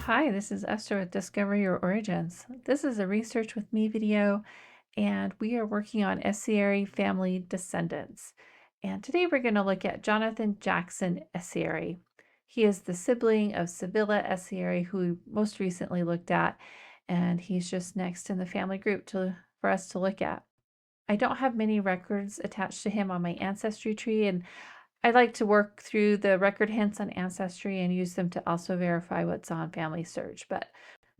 Hi, this is Esther with Discover Your Origins. This is a Research with Me video, and we are working on Essary family descendants. And today we're going to look at Jonathan Jackson Essary. He is the sibling of Sibylla Essary, who we most recently looked at, and he's just next in the family group for us to look at. I don't have many records attached to him on my ancestry tree, and I like to work through the record hints on Ancestry and use them to also verify what's on Family Search. But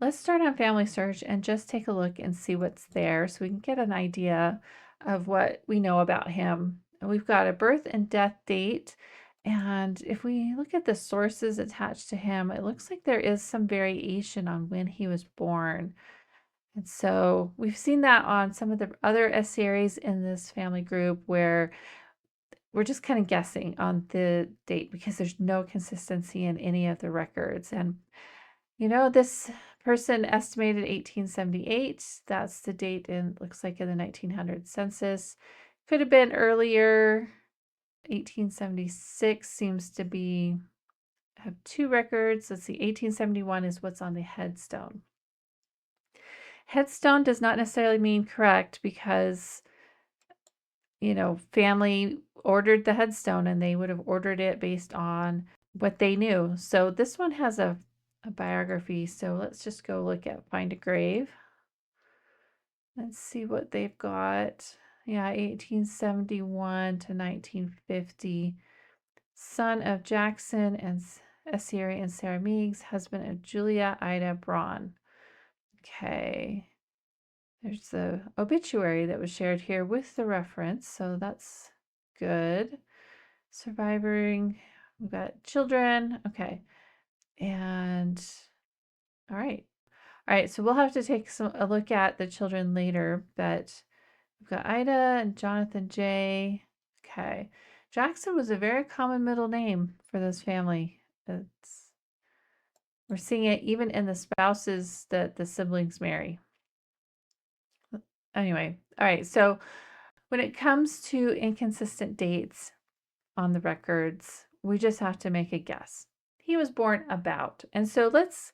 let's start on Family Search and just take a look and see what's there so we can get an idea of what we know about him. We've got a birth and death date. And if we look at the sources attached to him, it looks like there is some variation on when he was born. And so we've seen that on some of the other S series in this family group where we're just kind of guessing on the date because there's no consistency in any of the records. And, this person estimated 1878. That's the date looks like in the 1900 census. Could have been earlier. 1876 seems to have two records. Let's see, 1871 is what's on the headstone. Headstone does not necessarily mean correct because family ordered the headstone and they would have ordered it based on what they knew. So this one has a biography. So let's just go look at Find a Grave. Let's see what they've got. Yeah, 1871 to 1950. Son of Jackson and Essary and Sarah Meigs, husband of Julia Ida Braun. Okay. There's the obituary that was shared here with the reference, so that's good. Surviving, we've got children, okay. And all right. All right, so we'll have to take a look at the children later, but we've got Ida and Jonathan J. Okay. Jackson was a very common middle name for this family. We're seeing it even in the spouses that the siblings marry. Anyway, all right, so when it comes to inconsistent dates on the records, we just have to make a guess. He was born about. And so let's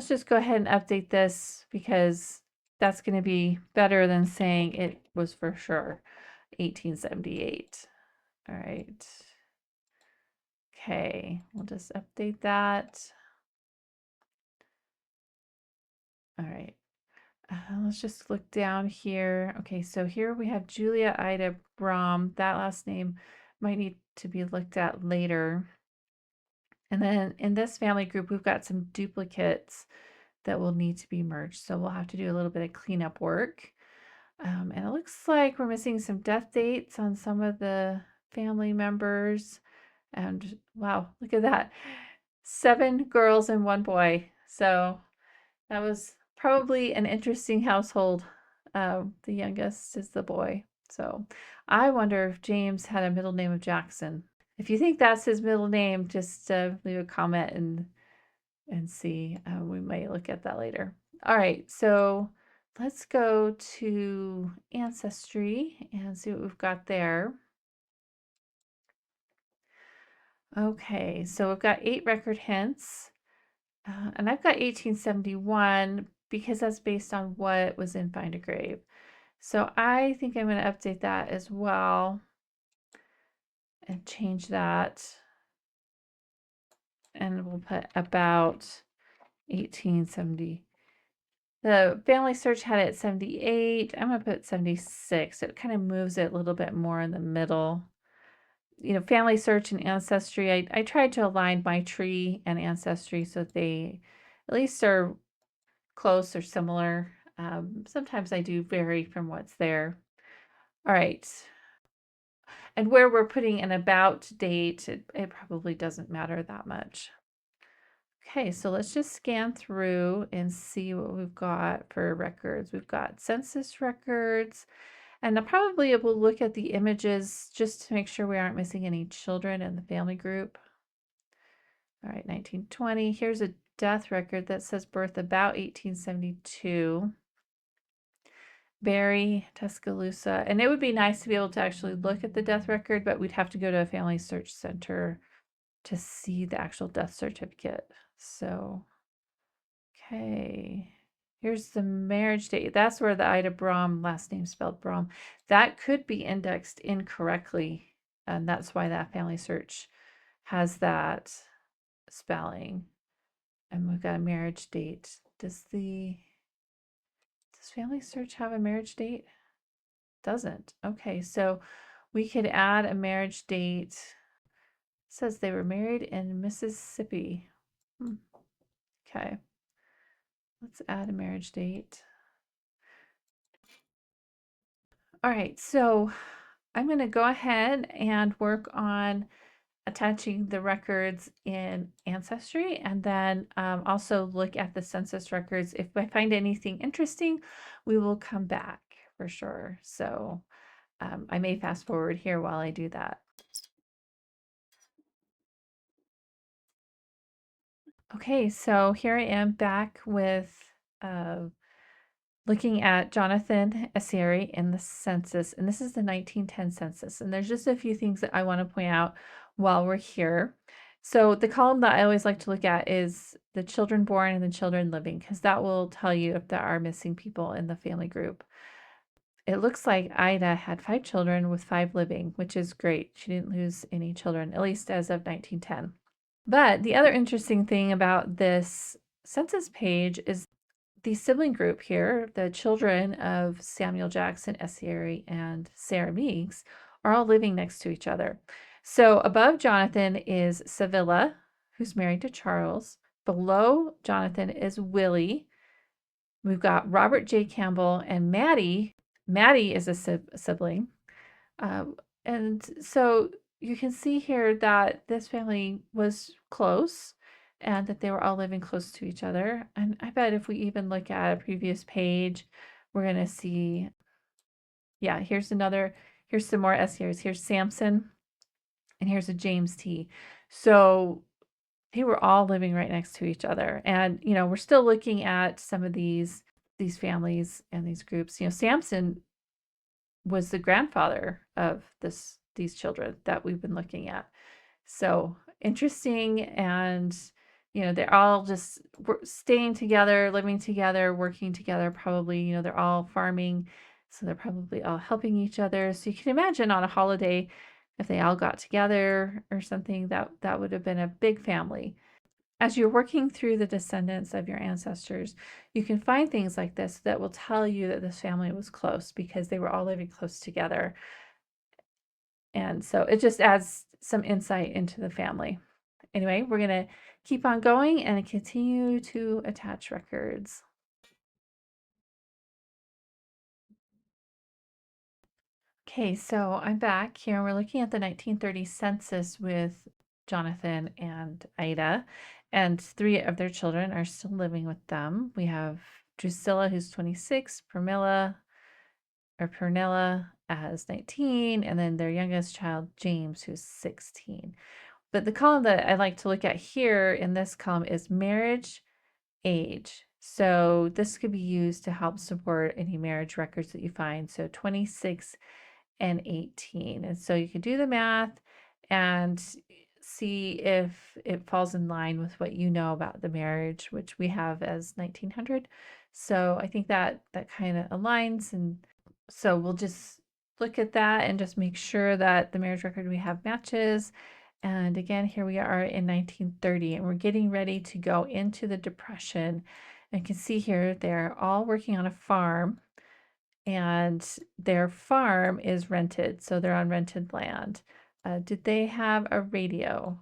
just go ahead and update this because that's going to be better than saying it was for sure 1878. All right. Okay, we'll just update that. All right. Let's just look down here. Okay, so here we have Julia Ida Braun. That last name might need to be looked at later. And then in this family group, we've got some duplicates that will need to be merged. So we'll have to do a little bit of cleanup work. And it looks like we're missing some death dates on some of the family members. And wow, look at that. 7 girls and 1 boy. So that was probably an interesting household. The youngest is the boy. So I wonder if James had a middle name of Jackson. If you think that's his middle name, just leave a comment and see. We might look at that later. All right, so let's go to Ancestry and see what we've got there. Okay, so we've got 8 record hints, and I've got 1871 because that's based on what was in Find a Grave. So I think I'm going to update that as well and change that. And we'll put about 1870. The Family Search had it at 78. I'm going to put 76. It kind of moves it a little bit more in the middle. Family Search and Ancestry, I tried to align my tree and Ancestry so they at least are close or similar. Sometimes I do vary from what's there. All right. And where we're putting an about date, it probably doesn't matter that much. Okay, so let's just scan through and see what we've got for records. We've got census records, and I probably will look at the images just to make sure we aren't missing any children in the family group. All right, 1920. Here's a death record that says birth about 1872. Barry, Tuscaloosa. And it would be nice to be able to actually look at the death record, but we'd have to go to a family search center to see the actual death certificate. So Okay. Here's the marriage date. That's where the Ida Braum, last name spelled Braum, that could be indexed incorrectly. And that's why that family search has that spelling. And we've got a marriage date. Does family search have a marriage date? Doesn't. Okay, so we could add a marriage date. It says they were married in Mississippi. Okay. Let's add a marriage date. All right, so I'm going to go ahead and work on attaching the records in Ancestry, and then also look at the census records. If I find anything interesting, we will come back for sure. So I may fast forward here while I do that. Okay, so here I am back with looking at Jonathan Essary in the census, and this is the 1910 census. And there's just a few things that I want to point out while we're here. So the column that I always like to look at is the children born and the children living, because that will tell you if there are missing people in the family group. It looks like Ida had 5 children with 5 living, which is great. She didn't lose any children, at least as of 1910. But the other interesting thing about this census page is the sibling group here, the children of Samuel Jackson Essary and Sarah Meeks, are all living next to each other. So above Jonathan is Sevilla, who's married to Charles. Below Jonathan is Willie. We've got Robert J. Campbell and Maddie. Maddie is a sibling. And so you can see here that this family was close and that they were all living close to each other. And I bet if we even look at a previous page, we're going to see, yeah, here's some more SERs. Here's Samson and here's a James T. So they were all living right next to each other. And, we're still looking at some of these families and these groups. Samson was the grandfather of these children that we've been looking at. So interesting. And they're all just staying together, living together, working together. Probably they're all farming, so they're probably all helping each other. So you can imagine on a holiday if they all got together or something, that would have been a big family. As you're working through the descendants of your ancestors, you can find things like this that will tell you that this family was close because they were all living close together. And so it just adds some insight into the family. Anyway, we're going to keep on going and continue to attach records. Okay, so I'm back here. We're looking at the 1930 census with Jonathan and Ida, and 3 of their children are still living with them. We have Drusilla, who's 26, Pernilla as 19, and then their youngest child, James, who's 16. But the column that I like to look at here in this column is marriage age. So this could be used to help support any marriage records that you find. So 26 and 18. And so you can do the math and see if it falls in line with what you know about the marriage, which we have as 1900. So I think that kind of aligns. And so we'll just look at that and just make sure that the marriage record we have matches. And again, here we are in 1930, and we're getting ready to go into the Depression. And you can see here they're all working on a farm, and their farm is rented, so they're on rented land. Did they have a radio?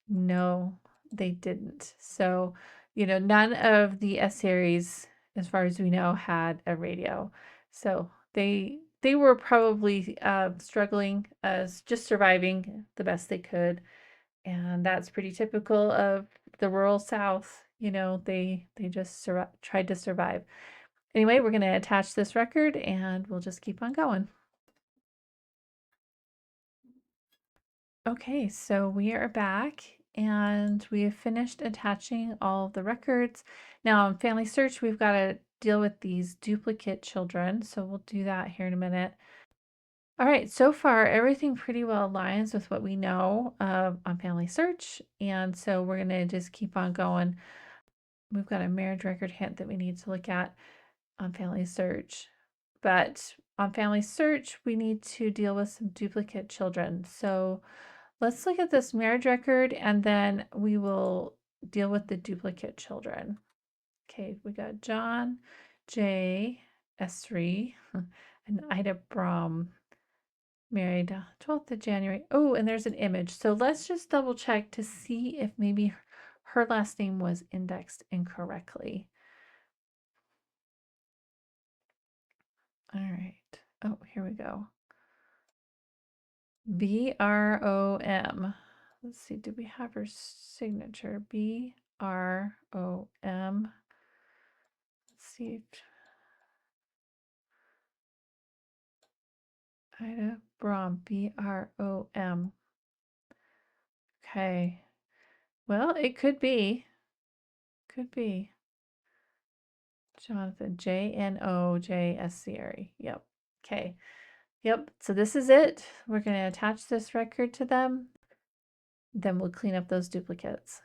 No, they didn't. So, none of the Essaries, as far as we know, had a radio. So they were probably struggling as just surviving the best they could, and that's pretty typical of the rural South. They just tried to survive. Anyway, we're going to attach this record and we'll just keep on going. Okay, so we are back and we have finished attaching all of the records. Now in Family Search, we've got to deal with these duplicate children, so we'll do that here in a minute. All right, so far everything pretty well aligns with what we know on Family Search, and so we're going to just keep on going. we've got a marriage record hint that we need to look at on Family Search. But on Family Search, we need to deal with some duplicate children. So let's look at this marriage record and then we will deal with the duplicate children. Okay, we got John J. Essary and Ida Brom, married 12th of January. Oh, and there's an image. So let's just double check to see if maybe her last name was indexed incorrectly. All right. Oh, here we go. BROM. Let's see, do we have her signature? BROM. Let's see. Ida Brom, BROM. Okay. Well, it could be. Could be. Jonathan, JNOJ Essary. Yep. Okay. Yep. So this is it. We're going to attach this record to them. Then we'll clean up those duplicates.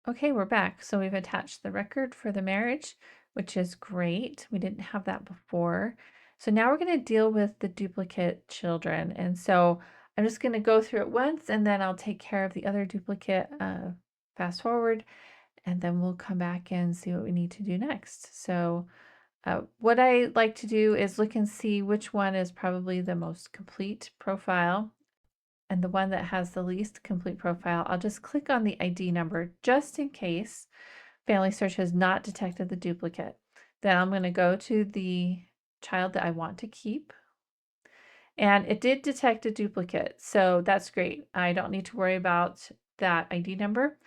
Okay, we're back. So we've attached the record for the marriage, which is great. We didn't have that before. So now we're going to deal with the duplicate children. And so I'm just going to go through it once and then I'll take care of the other duplicate fast forward, and then we'll come back and see what we need to do next. So what I like to do is look and see which one is probably the most complete profile, and the one that has the least complete profile. I'll just click on the ID number just in case Family Search has not detected the duplicate. Then I'm going to go to the child that I want to keep. And it did detect a duplicate, so that's great. I don't need to worry about that ID number.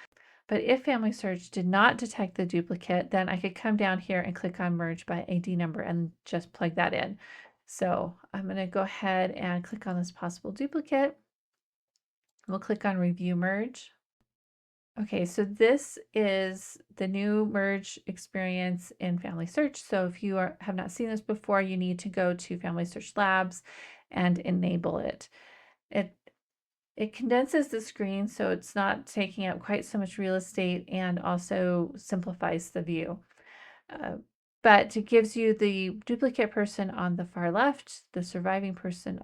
But if Family Search did not detect the duplicate, then I could come down here and click on Merge by ID number and just plug that in. So I'm going to go ahead and click on this possible duplicate. We'll click on Review Merge. Okay, so this is the new merge experience in Family Search. So if you have not seen this before, you need to go to Family Search Labs and enable it. It condenses the screen so it's not taking up quite so much real estate, and also simplifies the view. But it gives you the duplicate person on the far left, the surviving person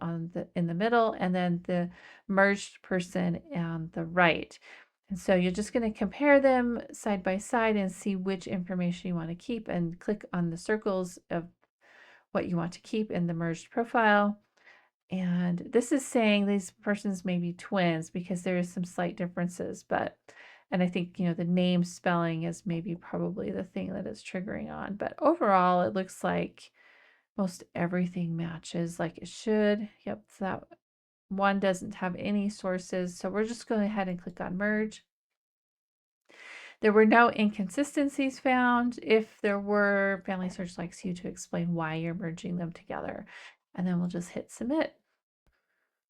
in the middle, and then the merged person on the right. And so you're just going to compare them side by side and see which information you want to keep, and click on the circles of what you want to keep in the merged profile. And this is saying these persons may be twins because there is some slight differences, and I think, the name spelling is maybe probably the thing that is triggering on. But overall, it looks like most everything matches like it should. Yep, so that one doesn't have any sources. So we're just going ahead and click on merge. There were no inconsistencies found. If there were, Family Search likes you to explain why you're merging them together. And then we'll just hit submit.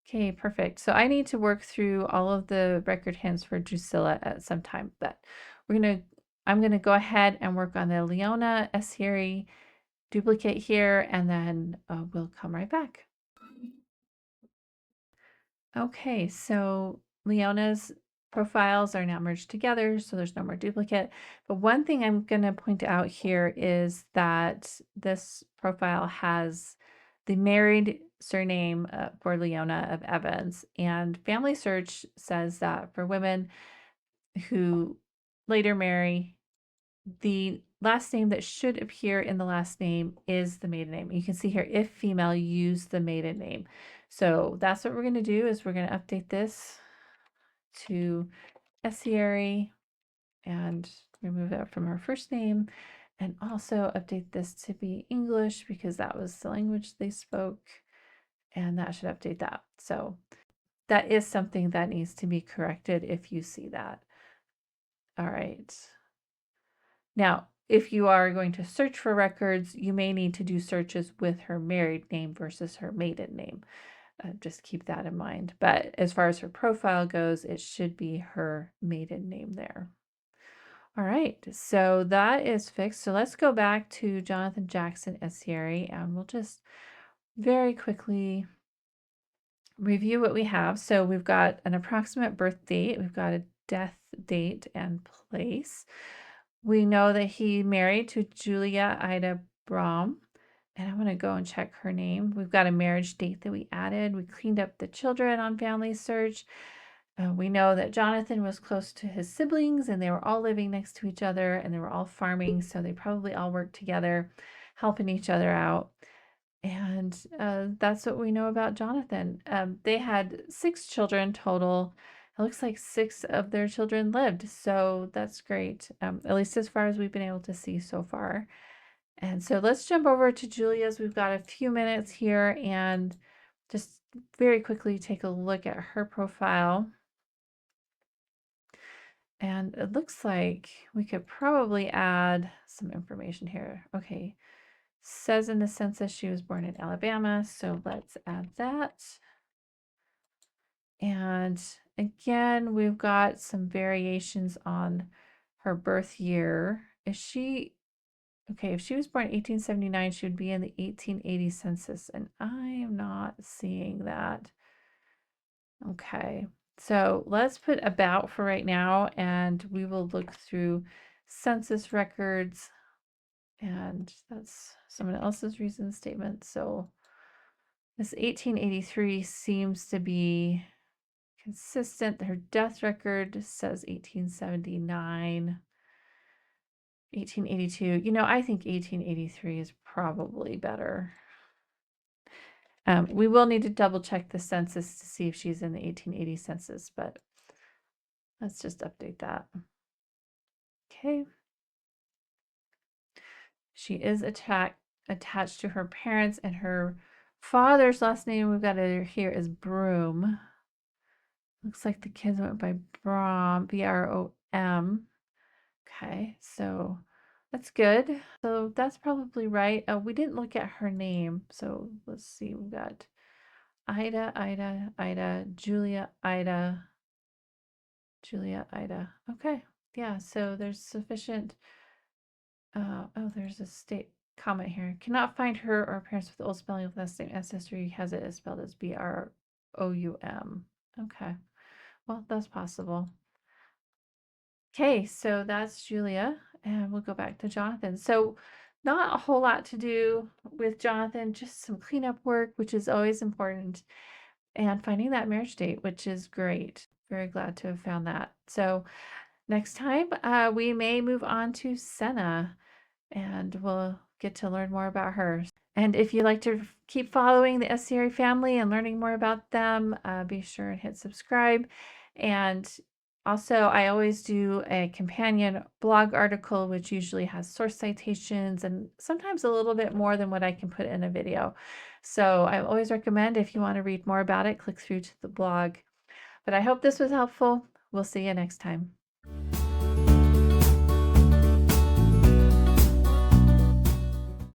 Okay, perfect. So I need to work through all of the record hints for Drusilla at some time, but I'm gonna go ahead and work on the Leona Essary duplicate here, and then we'll come right back. Okay, so Leona's profiles are now merged together, so there's no more duplicate. But one thing I'm going to point out here is that this profile has the married surname for Leona of Evans, and Family Search says that for women who later marry, the last name that should appear in the last name is the maiden name. You can see here, if female, use the maiden name. So that's what we're going to do, is we're going to update this to Essary and remove that from our first name, and also update this to be English because that was the language they spoke, and that should update that. So that is something that needs to be corrected if you see that. All right. Now, if you are going to search for records, you may need to do searches with her married name versus her maiden name. Just keep that in mind. But as far as her profile goes, it should be her maiden name there. All right, so that is fixed. So let's go back to Jonathan Jackson Essary, and we'll just very quickly review what we have. So we've got an approximate birth date, we've got a death date and place. We know that he married to Julia Ida Brahm, and I'm going to go and check her name. We've got a marriage date that we added. We cleaned up the children on Family Search. We know that Jonathan was close to his siblings and they were all living next to each other and they were all farming, so they probably all worked together, helping each other out. And that's what we know about Jonathan. They had 6 children total. It looks like 6 of their children lived, so that's great, at least as far as we've been able to see so far. And so let's jump over to Julia's. We've got a few minutes here and just very quickly take a look at her profile. And it looks like we could probably add some information here. Okay, says in the census she was born in Alabama, so let's add that. And again, we've got some variations on her birth year. Is she, okay, if she was born in 1879, she would be in the 1880 census, and I am not seeing that. Okay, so let's put about for right now, and we will look through census records, and that's someone else's reason statement. So this 1883 seems to be consistent. Her death record says 1879. 1882. You know, I think 1883 is probably better. We will need to double check the census to see if she's in the 1880 census, but let's just update that. Okay. She is attached to her parents, and her father's last name we've got here is Broom. Looks like the kids went by Brom, B-R-O-M. Okay, so that's good. So that's probably right. We didn't look at her name, so let's see. We've got Ida, Julia, Ida. Okay, yeah, so there's sufficient. Oh, there's a state comment here. Cannot find her or parents with the old spelling of last name ancestry. Has it spelled as B-R-O-U-M. Okay, well, that's possible. Okay, so that's Julia, and we'll go back to Jonathan. So not a whole lot to do with Jonathan, just some cleanup work, which is always important, and finding that marriage date, which is great. Very glad to have found that. So next time, we may move on to Senna, and we'll get to learn more about her. And if you'd like to keep following the Essary family and learning more about them, be sure and hit subscribe. And also, I always do a companion blog article, which usually has source citations and sometimes a little bit more than what I can put in a video. So I always recommend, if you want to read more about it, click through to the blog. But I hope this was helpful. We'll see you next time.